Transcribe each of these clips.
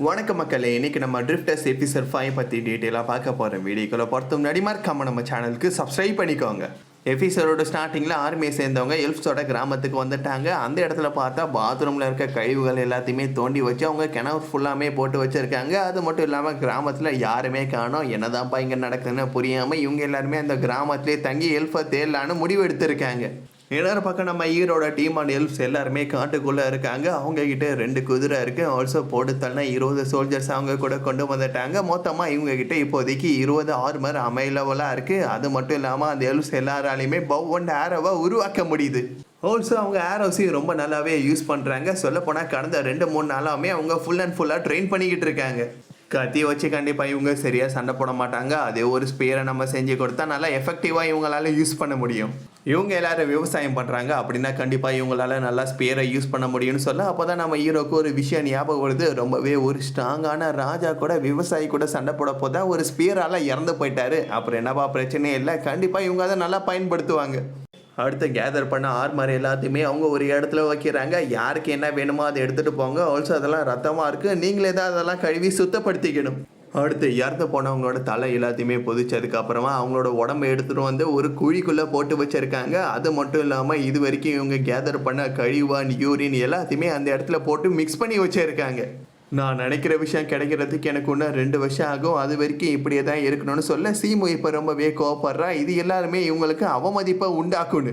வணக்க மக்களே, இன்னைக்கு நம்ம ட்ரிஃப்டர்ஸ் எபிசோட் 5 பற்றி டீட்டெயிலாக பார்க்க போகிறோம். வீடியோக்குள்ளே பொறுத்த முன்னாடி மறக்காம நம்ம சேனலுக்கு சப்ஸ்கிரைப் பண்ணிக்கோங்க. எபிசோடோட ஸ்டார்டிங்கில் ஆர்மியை சேர்ந்தவங்க எல்ஃப்ஸோட கிராமத்துக்கு வந்துட்டாங்க. அந்த இடத்துல பார்த்தா பாத்ரூமில் இருக்க கழிவுகள் எல்லாத்தையுமே தோண்டி வச்சு அவங்க கிணறு ஃபுல்லாமே போட்டு வச்சுருக்காங்க. அது மட்டும் இல்லாமல் கிராமத்தில் யாருமே காணோம். என்னதான்ப்பா இங்கே நடக்குதுன்னு புரியாமல் இவங்க எல்லாருமே அந்த கிராமத்திலே தங்கி எல்ஃபை தேடலான்னு முடிவு எடுத்திருக்காங்க. இன்னொரு பக்கம் நம்ம ஈரோட டீம் அண்ட் எல்ஃப்ஸ் எல்லாருமே காட்டுக்குள்ளே இருக்காங்க. அவங்கக்கிட்ட 2 குதிரை இருக்குது. ஆல்சோ போட்டு தள்ளனா 20 சோல்ஜர்ஸ் அவங்க கூட கொண்டு வந்துட்டாங்க. மொத்தமாக இவங்ககிட்ட இப்போதைக்கு 20 ஆர்மர் அவைலபிளாக இருக்குது. அது மட்டும் இல்லாமல் அந்த எல்ஃப்ஸ் எல்லாராலையுமே பவ் அண்ட் ஆரோவை உருவாக்க முடியுது. ஆல்சோ அவங்க ஆரோஸையும் ரொம்ப நல்லாவே யூஸ் பண்ணுறாங்க. சொல்லப்போனால் கடந்த 2-3 நாளாமே அவங்க ஃபுல் அண்ட் ஃபுல்லாக ட்ரெயின் பண்ணிக்கிட்டு இருக்காங்க. கத்தியை வச்சு கண்டிப்பாக இவங்க சரியாக சண்டை போட மாட்டாங்க. அதே ஒரு ஸ்பேரை நம்ம செஞ்சு கொடுத்தா நல்லா எஃபெக்டிவாக இவங்களால யூஸ் பண்ண முடியும். இவங்க எல்லாரும் விவசாயம் பண்ணுறாங்க அப்படின்னா கண்டிப்பாக இவங்களால நல்லா ஸ்பேரை யூஸ் பண்ண முடியும்னு சொல்ல அப்போ தான் நம்ம ஹீரோக்கு ஒரு விஷயம் ஞாபகம் வருது. ரொம்பவே ஒரு ஸ்ட்ராங்கான ராஜா கூட விவசாயி கூட சண்டை போட போதா ஒரு ஸ்பேரால் இறந்து போயிட்டாரு. அப்புறம் என்னப்பா பிரச்சனையே இல்லை, கண்டிப்பாக இவங்க அதை நல்லா பயன்படுத்துவாங்க. அடுத்து கேதர் பண்ண ஆர்மர் எல்லாத்தையுமே அவங்க ஒரு இடத்துல வைக்கிறாங்க. யாருக்கு என்ன வேணுமோ அதை எடுத்துகிட்டு போங்க. ஆல்சோ அதெல்லாம் ரத்தமாக இருக்குது, நீங்களே தான் அதெல்லாம் கழுவி சுத்தப்படுத்திக்கணும். அடுத்து இறந்து போனவங்களோட தலை எல்லாத்தையுமே பொதிச்சதுக்கப்புறமா அவங்களோட உடம்பை எடுத்துகிட்டு வந்து ஒரு குழிக்குள்ளே போட்டு வச்சுருக்காங்க. அது மட்டும் இல்லாமல் இது வரைக்கும் இவங்க கேதர் பண்ண கழிவான் யூரின் எல்லாத்தையுமே அந்த இடத்துல போட்டு மிக்ஸ் பண்ணி வச்சுருக்காங்க. நான் நினைக்கிற விஷயம் கிடைக்கிறதுக்கு எனக்கு இன்னும் 2 வருஷம் ஆகும். அது வரைக்கும் இப்படியே தான் இருக்கணும்னு சொல்ல சீமு இப்போ ரொம்பவே கோவப்படுறா. இது எல்லாருமே இவங்களுக்கு அவமதிப்பை உண்டாக்குன்னு.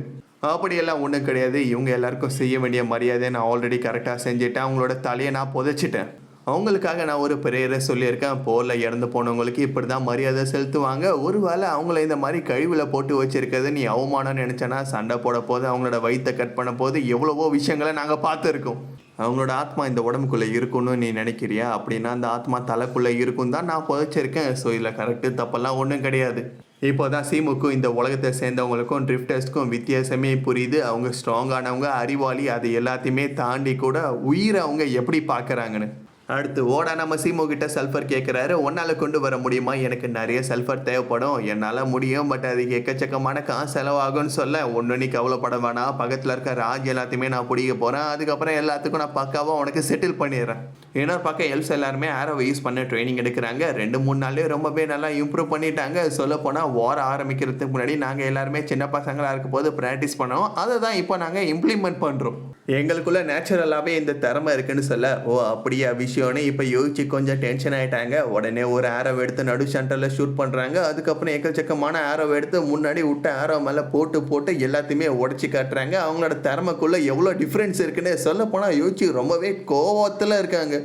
அப்படியெல்லாம் ஒன்றும் கிடையாது. இவங்க எல்லாருக்கும் செய்ய வேண்டிய மரியாதையை நான் ஆல்ரெடி கரெக்டாக செஞ்சுட்டேன். அவங்களோட தலையை நான் புதைச்சிட்டேன். அவங்களுக்காக நான் ஒரு பிரேயரை சொல்லியிருக்கேன். போரில் இறந்து போனவங்களுக்கு இப்படி தான் மரியாதை செலுத்துவாங்க. ஒருவேளை அவங்கள இந்த மாதிரி கழிவில் போட்டு வச்சுருக்கிறது நீ அவமானம்னு நினச்சேன்னா சண்டை போட போது அவங்களோட வயிற்றை கட் பண்ண போது எவ்வளவோ விஷயங்களை நாங்கள் பார்த்துருக்கோம். அவங்களோட ஆத்மா இந்த உடம்புக்குள்ளே இருக்குன்னு நீ நினைக்கிறியா? அப்படின்னா அந்த ஆத்மா தலைக்குள்ளே இருக்கும் தான் நான் புதைச்சிருக்கேன். ஸோ இதில் கரெக்டு தப்பெல்லாம் ஒன்றும் கிடையாது. இப்போ தான் சீமுக்கும் இந்த உலகத்தை சேர்ந்தவங்களுக்கும் ட்ரிஃப்டர்ஸ்க்கும் வித்தியாசமே புரியுது. அவங்க ஸ்ட்ராங்கானவங்க, அறிவாளி, அது எல்லாத்தையுமே தாண்டி கூட உயிரை அவங்க எப்படி பார்க்குறாங்கன்னு. அடுத்து ஓடா நம்ம சீமு கிட்ட சல்ஃபர் கேட்குறாரு. உன்னால் கொண்டு வர முடியுமா? எனக்கு நிறைய சல்ஃபர் தேவைப்படும். என்னால் முடியும், பட் அதுக்கு எக்கச்சக்கமான காசு செலவாகும்னு சொல்ல ஒன்று நீ கவலைப்பட வேணாம். பக்கத்தில் இருக்க ராஜ் எல்லாத்தையுமே நான் பிடிக்க போகிறேன். அதுக்கப்புறம் எல்லாத்துக்கும் நான் பக்காவாக உனக்கு செட்டில் பண்ணிடுறேன். இன்னொரு பக்கம் எல்ஸ் எல்லாருமே ஆரோவை யூஸ் பண்ண ட்ரைனிங் எடுக்கிறாங்க. 2-3 நாள்லேயே ரொம்பவே நல்லா இம்ப்ரூவ் பண்ணிட்டாங்க. சொல்லப்போனால் வாரம் ஆரம்பிக்கிறதுக்கு முன்னாடி நாங்கள் எல்லாருமே சின்ன பசங்களாக இருக்கும் போது ப்ராக்டிஸ் பண்ணோம். அதை தான் இப்போ நாங்கள் இம்ப்ளிமெண்ட் பண்ணுறோம். எங்களுக்குள்ள நேச்சுரலாகவே இந்த திறமை இருக்குன்னு சொல்ல ஓ அப்படியா விஷயம்னு இப்போ யோசிச்சு கொஞ்சம் டென்ஷன் ஆகிட்டாங்க. உடனே ஒரு ஆரோவை எடுத்து நடு சென்டரில் ஷூட் பண்ணுறாங்க. அதுக்கப்புறம் எக்கச்சக்கமான ஆரோவை எடுத்து முன்னாடி விட்ட ஆரோ மேலே போட்டு எல்லாத்தையுமே உடச்சி காட்டுறாங்க. அவங்களோட திறமைக்குள்ளே எவ்வளோ டிஃப்ரென்ஸ் இருக்குன்னு சொல்லப்போனால் யோசிச்சு ரொம்பவே கோவத்தில் இருக்காங்க.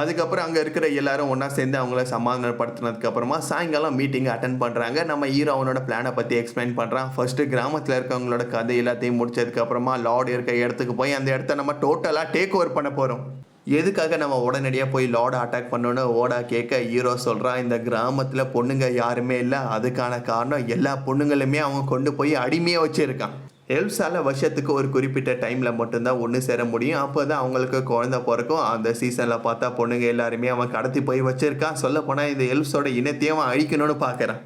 அதுக்கப்புறம் அங்கே இருக்கிற எல்லாரும் ஒன்றா சேர்ந்து அவங்கள சமாதானப்படுத்தினதுக்கப்புறமா சாயங்காலம் மீட்டிங் அட்டன் பண்ணுறாங்க. நம்ம ஹீரோ அவனோட பிளானை பற்றி எக்ஸ்பிளைன் பண்ணுறான். ஃபர்ஸ்ட்டு கிராமத்தில் இருக்கவங்களோட கதை எல்லாத்தையும் முடிச்சதுக்கப்புறமா லார்டு இருக்க இடத்துக்கு போய் அந்த இடத்த நம்ம டோட்டலாக டேக் ஓவர் பண்ண போகிறோம். எதுக்காக நம்ம உடனடியாக போய் லார்டை அட்டாக் பண்ணோன்னு ஓடா கேட்க ஹீரோ சொல்கிறான், இந்த கிராமத்தில் பொண்ணுங்க யாருமே இல்லை. அதுக்கான காரணம் எல்லா பொண்ணுங்களுமே அவங்க கொண்டு போய் அடிமையாக வச்சுருக்கான். எல்ஃப்ஸால் வருஷத்துக்கு ஒரு குறிப்பிட்ட டைமில் மட்டும்தான் ஒன்று சேர முடியும். அப்போ தான் அவங்களுக்கு குழந்தை பிறக்கும். அந்த சீசனில் பார்த்தா பொண்ணுங்க எல்லாருமே அவன் கடத்தி போய் வச்சுருக்கான். சொல்லப்போனால் இந்த எல்ஃப்ஸோட இனத்தையும் அவன் அழிக்கணும்னு பார்க்குறான்.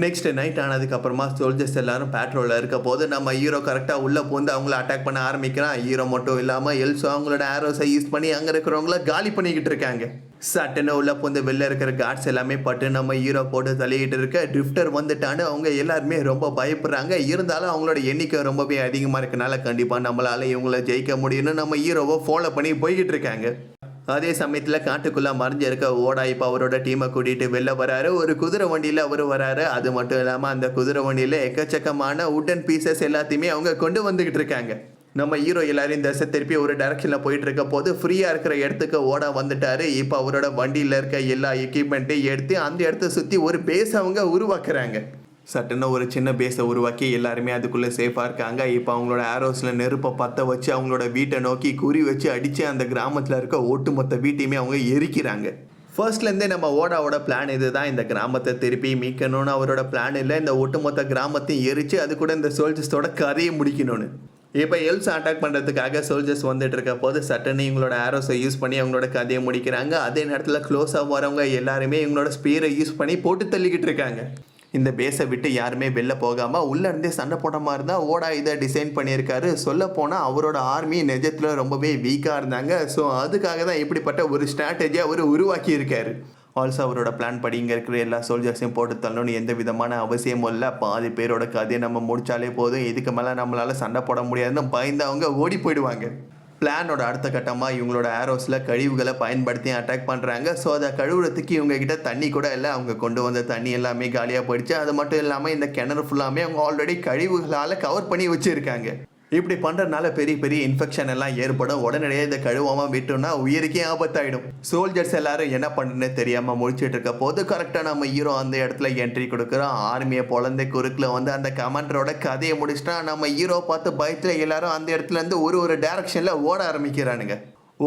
நெக்ஸ்ட் நைட் ஆனதுக்கப்புறமா சோல்ஜர்ஸ் எல்லாரும் பேட்ரோலில் இருக்க போது நம்ம ஹீரோ கரெக்டாக உள்ளே பூந்து அவங்கள அட்டாக் பண்ண ஆரம்பிக்கிறான். ஹீரோ மட்டும் இல்லாமல் எல்ஸோ அவங்களோட ஆரோஸை யூஸ் பண்ணி அங்கே இருக்கிறவங்கள காலி பண்ணிக்கிட்டு இருக்காங்க. சட்டுன்னு உள்ள பூந்து வெளில இருக்கிற கார்ட்ஸ் எல்லாமே பட்டு நம்ம ஹீரோ போட்டு தள்ளிக்கிட்டு இருக்க ட்ரிஃப்டர் வந்துட்டான்னு அவங்க எல்லாருமே ரொம்ப பயப்படுறாங்க. இருந்தாலும் அவங்களோட எண்ணிக்கை ரொம்பவே அதிகமாக இருக்கனால கண்டிப்பாக நம்மளால் இவங்கள ஜெயிக்க முடியும்னு நம்ம ஹீரோவை ஃபாலோ பண்ணி போய்கிட்டு இருக்காங்க. அதே சமயத்தில் காட்டுக்குள்ளே மறைஞ்ச இருக்க ஓடா இப்போ அவரோட டீமை கூட்டிகிட்டு வெளில வராரு. ஒரு குதிரை வண்டியில் அவர் வராரு. அது மட்டும் இல்லாமல் அந்த குதிரை வண்டியில் எக்கச்சக்கமான உட்டன் பீசஸ் எல்லாத்தையுமே அவங்க கொண்டு வந்துக்கிட்டு இருக்காங்க. நம்ம ஹீரோ எல்லாரையும் தசை திருப்பி ஒரு டைரக்ஷனில் போயிட்டு இருக்க போது ஃப்ரீயாக இருக்கிற இடத்துக்கு ஓடா வந்துட்டாரு. இப்போ அவரோட வண்டியில் இருக்க எல்லா எக்யூப்மெண்ட்டையும் எடுத்து அந்த இடத்த சுற்றி ஒரு பேஸ் அவங்க உருவாக்குறாங்க. சட்டுன்னு ஒரு சின்ன பேஸை உருவாக்கி எல்லாருமே அதுக்குள்ளே சேஃபாக இருக்காங்க. இப்போ அவங்களோட ஆரோஸில் நெருப்பை பற்ற வச்சு அவங்களோட வீட்டை நோக்கி குறி வச்சு அடித்து அந்த கிராமத்தில் இருக்க ஒட்டுமொத்த வீட்டையுமே அவங்க எரிக்கிறாங்க. ஃபர்ஸ்ட்லேருந்தே நம்ம ஓடாவோட பிளான் இது தான், இந்த கிராமத்தை திருப்பி மீட்கணும்னு அவரோட பிளான் இல்லை. இந்த ஒட்டுமொத்த கிராமத்தையும் எரித்து அது கூட இந்த சோல்ஜர்ஸோட கதையை முடிக்கணும்னு. இப்போ எல்ஸ் அட்டாக் பண்ணுறதுக்காக சோல்ஜர்ஸ் வந்துட்டு இருக்க போது சட்டுன்னு இவங்களோட ஆரோஸை யூஸ் பண்ணி அவங்களோட கதையை முடிக்கிறாங்க. அதே நேரத்தில் க்ளோஸாக வரவங்க எல்லாருமே இவங்களோட ஸ்பீரை யூஸ் பண்ணி போட்டு தள்ளிக்கிட்டு இருக்காங்க. இந்த பேஸை விட்டு யாருமே வெளில போகாமல் உள்ளேருந்தே சண்டை போட மாதிரி தான் ஓடா இதை டிசைன் பண்ணியிருக்காரு. சொல்லப்போனால் அவரோட ஆர்மி நிஜத்தில் ரொம்பவே வீக்காக இருந்தாங்க. ஸோ அதுக்காக தான் இப்படிப்பட்ட ஒரு ஸ்ட்ராட்டஜியை அவர் உருவாக்கியிருக்காரு. ஆல்சோ அவரோட பிளான் படி இங்கே இருக்கிற எல்லா சோல்ஜர்ஸையும் போட்டு தள்ளணும்னு எந்த விதமான அவசியமும் இல்லை. பாதி பேரோட கதையை நம்ம முடிச்சாலே போதும், இதுக்கு மேலே நம்மளால் சண்டை போட முடியாதுன்னு பயந்து அவங்க ஓடி போயிடுவாங்க. பிளானோட அடுத்த கட்டமாக இவங்களோட ஏரோஸில் கழிவுகளை பயன்படுத்தி அட்டாக் பண்ணுறாங்க. ஸோ அதை கழுவுறதுக்கு இவங்ககிட்ட தண்ணி கூட இல்லை. அவங்க கொண்டு வந்த தண்ணி எல்லாமே காலியாக போயிடுச்சு. அது மட்டும் இல்லாமல் இந்த கிணறு ஃபுல்லாமே அவங்க ஆல்ரெடி கழிவுகளால் கவர் பண்ணி வச்சுருக்காங்க. இப்படி பண்ணுறதுனால பெரிய பெரிய இன்ஃபெக்ஷன் எல்லாம் ஏற்படும். உடனடியே இதை கழுவாமல் விட்டோம்னா உயிருக்கே ஆபத்தாயிடும். சோல்ஜர்ஸ் எல்லாரும் என்ன பண்ணுன்னு தெரியாமல் முடிச்சுட்டு இருக்க போது கரெக்டாக நம்ம ஹீரோ அந்த இடத்துல என்ட்ரி கொடுக்குறோம். ஆர்மியை பொழந்த குறுக்கில் வந்து அந்த கமாண்டரோட கதையை முடிச்சுட்டா நம்ம ஹீரோ பார்த்து பயத்தில் எல்லாரும் அந்த இடத்துல இருந்து ஒரு டைரக்ஷனில் ஓட ஆரம்பிக்கிறானுங்க.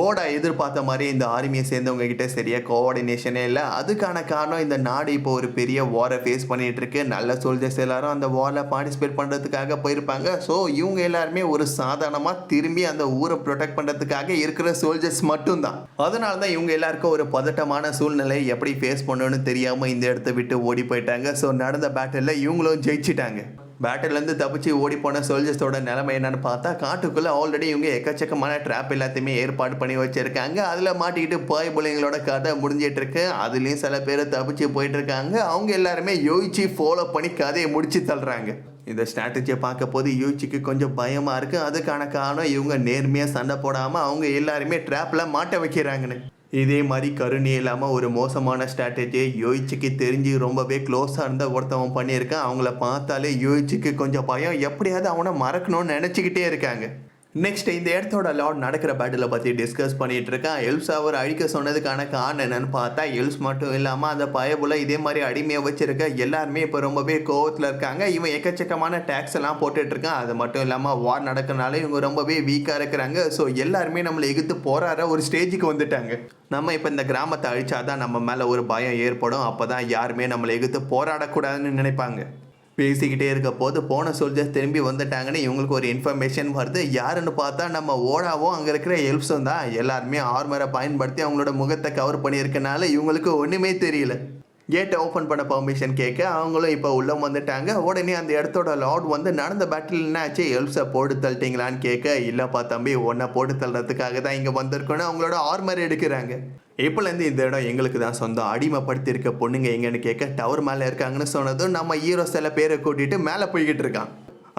ஓடா எதிர்பார்த்த மாதிரி இந்த ஆர்மியை சேர்ந்தவங்க கிட்ட சரியாக கோஆர்டினேஷனே இல்லை. அதுக்கான காரணம் இந்த நாடு இப்போ ஒரு பெரிய வாரை ஃபேஸ் பண்ணிகிட்டு இருக்கு. நல்ல சோல்ஜர்ஸ் எல்லாரும் அந்த வாரில் பார்ட்டிசிபேட் பண்ணுறதுக்காக போயிருப்பாங்க. ஸோ இவங்க எல்லாருமே ஒரு சாதாரணமாக திரும்பி அந்த ஊரை ப்ரொடெக்ட் பண்ணுறதுக்காக இருக்கிற சோல்ஜர்ஸ் மட்டும்தான். அதனால தான் இவங்க எல்லாருக்கும் ஒரு பதட்டமான சூழ்நிலை எப்படி ஃபேஸ் பண்ணணும்னு தெரியாமல் இந்த இடத்த விட்டு ஓடி போயிட்டாங்க. ஸோ நடந்த பேட்டிலில் இவங்களும் ஜெயிச்சிட்டாங்க. பேட்டிலேருந்து தப்பிச்சு ஓடி போன சோல்ஜர்ஸோட நிலைமை என்னன்னு பார்த்தா காட்டுக்குள்ளே ஆல்ரெடி இவங்க எக்கச்சக்கமான ட்ராப் எல்லாத்தையுமே ஏற்பாடு பண்ணி வச்சுருக்காங்க. அதில் மாட்டிக்கிட்டு பாய் பிள்ளைங்களோட கதை முடிஞ்சிட்டு இருக்கு. அதுலேயும் சில பேர் தப்பிச்சு போயிட்டு இருக்காங்க. அவங்க எல்லாருமே யோசிச்சு ஃபாலோ பண்ணி கதையை முடிச்சு தள்ளுறாங்க. இந்த ஸ்ட்ராட்டஜியை பார்க்க போது யூச்சிக்கு கொஞ்சம் பயமாக இருக்குது. அதுக்கான காரணம் இவங்க நேர்மையாக சண்டை போடாமல் அவங்க எல்லாருமே ட்ராப்பில் மாட்ட வைக்கிறாங்கன்னு. இதே மாதிரி கருணை இல்லாமல் ஒரு மோசமான ஸ்ட்ராட்டஜியை யோயிச்சிக்கு தெரிஞ்சு ரொம்பவே க்ளோஸாக இருந்த ஒருத்தவன் பண்ணியிருக்கான். அவங்கள பார்த்தாலே யோயிச்சிக்கு கொஞ்சம் பயம், எப்படியாவது அவனை மறக்கணும்னு நினச்சிக்கிட்டே இருக்காங்க. நெக்ஸ்ட் இந்த இடத்தோட லார்ட் நடக்கிற பேட்டில் பற்றி டிஸ்கஸ் பண்ணிகிட்டு இருக்கான். எல்ஸ் அவர் அழிக்க சொன்னதுக்கான காரணம் என்னன்னு பார்த்தா எல்ஸ் மட்டும் இல்லாமல் அந்த பயபுல இதே மாதிரி அடிமையை வச்சுருக்க எல்லாருமே இப்போ ரொம்பவே கோவத்தில் இருக்காங்க. இவன் எக்கச்சக்கமான டேக்ஸ் எல்லாம் போட்டுட்ருக்கான். அது மட்டும் இல்லாமல் வார் நடக்கிறனால இவங்க ரொம்பவே வீக்காக இருக்கிறாங்க. ஸோ எல்லாருமே நம்மளை எதிர்த்து போராடுற ஒரு ஸ்டேஜுக்கு வந்துட்டாங்க. நம்ம இப்போ இந்த கிராமத்தை அழிச்சாதான் நம்ம மேலே ஒரு பயம் ஏற்படும். அப்போ தான் யாருமே நம்மளை எதிர்த்து போராடக்கூடாதுன்னு நினைப்பாங்க. பேசிக்கிட்டே இருக்க போது போன சோல்ஜர்ஸ் திரும்பி வந்துட்டாங்கன்னு இவங்களுக்கு ஒரு இன்ஃபர்மேஷன் வருது. யாருன்னு பார்த்தா நம்ம ஓடாவும் அங்கே இருக்கிற எல்ப்ஸும் தான். எல்லாருமே ஆர்மரை பயன்படுத்தி அவங்களோட முகத்தை கவர் பண்ணியிருக்கனால இவங்களுக்கு ஒன்றுமே தெரியல. கேட்டை ஓப்பன் பண்ண பர்மிஷன் கேட்க அவங்களும் இப்போ உள்ள வந்துட்டாங்க. உடனே அந்த இடத்தோட லார்ட் வந்து நடந்த பேட்டில் என்ன ஆச்சு, எல்ப்ஸை போட்டு தள்ளிட்டீங்களான்னு கேட்க, இல்லைப்பா தம்பி ஒன்றை போட்டு தள்ளுறதுக்காக தான் இங்கே வந்திருக்கோன்னு அவங்களோட ஆர்மர் எடுக்கிறாங்க. இப்போலேருந்து இந்த இடம் எங்களுக்கு தான் சொந்தம், அடிமைப்படுத்தியிருக்க பொண்ணுங்க எங்கன்னு கேட்க டவர் மேலே இருக்காங்கன்னு சொன்னதும் நம்ம ஹீரோ சில பேரை கூட்டிகிட்டு மேலே போய்கிட்டு இருக்கான்.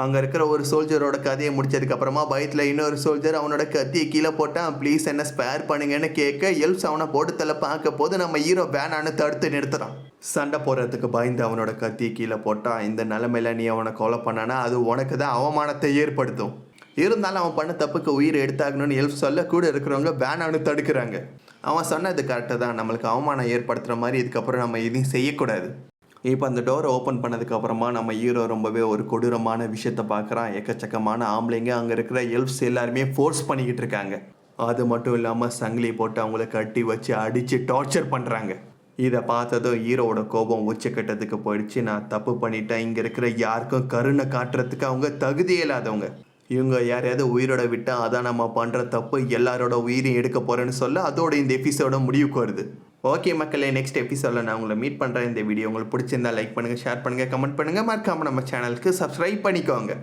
அங்கே இருக்கிற ஒரு சோல்ஜரோட கதையை முடிச்சதுக்கப்புறமா பயத்தில் இன்னொரு சோல்ஜர் அவனோட கத்தியை கீழே போட்டான். ப்ளீஸ் என்ன ஸ்பேர் பண்ணுங்கன்னு கேட்க எல்ப்ஸ் அவனை போட்டுத்தலை பார்க்க போது நம்ம ஹீரோ வேணான்னு தடுத்து நிறுத்துறான். சண்டை போடுறதுக்கு பயந்து அவனோட கத்தியை கீழே போட்டான். இந்த நிலைமையில நீ அவனை கொலை பண்ணானா அது உனக்கு தான் அவமானத்தை ஏற்படுத்தும். இருந்தாலும் அவன் பண்ண தப்புக்கு உயிர் எடுத்தாகணும்னு எல்ப்ஸ் சொல்ல கூட இருக்கிறவங்க வேணான்னு தடுக்கிறாங்க. அவன் சொன்னது கரெக்டாக தான், நம்மளுக்கு அவமானம் ஏற்படுத்துகிற மாதிரி இதுக்கப்புறம் நம்ம எதையும் செய்யக்கூடாது. இப்போ அந்த டோரை ஓப்பன் பண்ணதுக்கப்புறமா நம்ம ஹீரோ ரொம்பவே ஒரு கொடூரமான விஷயத்தை பார்க்குறான். எக்கச்சக்கமான ஆம்பளைங்க அங்கே இருக்கிற எல்ப்ஸ் எல்லாருமே ஃபோர்ஸ் பண்ணிக்கிட்டு இருக்காங்க. அது மட்டும் இல்லாமல் சங்கிலி போட்டு அவங்கள கட்டி வச்சு அடித்து டார்ச்சர் பண்ணுறாங்க. இதை பார்த்ததும் ஹீரோவோட கோபம் உச்சக்கட்டத்துக்கு போயிடுச்சு. நான் தப்பு பண்ணிட்டேன், இங்கே இருக்கிற யாருக்கும் கருணை காட்டுறதுக்கு அவங்க தகுதியே இல்லாதவங்க. இவங்க யாரையாவது உயிரோட விட்டால் அதான் நம்ம பண்ணுற தப்பு, எல்லாரோட உயிரையும் எடுக்க போகிறேன்னு சொல்ல அதோட இந்த எபிசோட முடிவுக்கு வருது. ஓகே மக்களே, நெக்ஸ்ட் எபிசோடில் நான் உங்களை மீட் பண்ணுறேன். இந்த வீடியோ உங்களுக்கு பிடிச்சிருந்தா லைக் பண்ணுங்கள், ஷேர் பண்ணுங்கள், கமெண்ட் பண்ணுங்கள், மறக்காமல் நம்ம சேனலுக்கு சப்ஸ்கிரைப் பண்ணிக்கோங்க.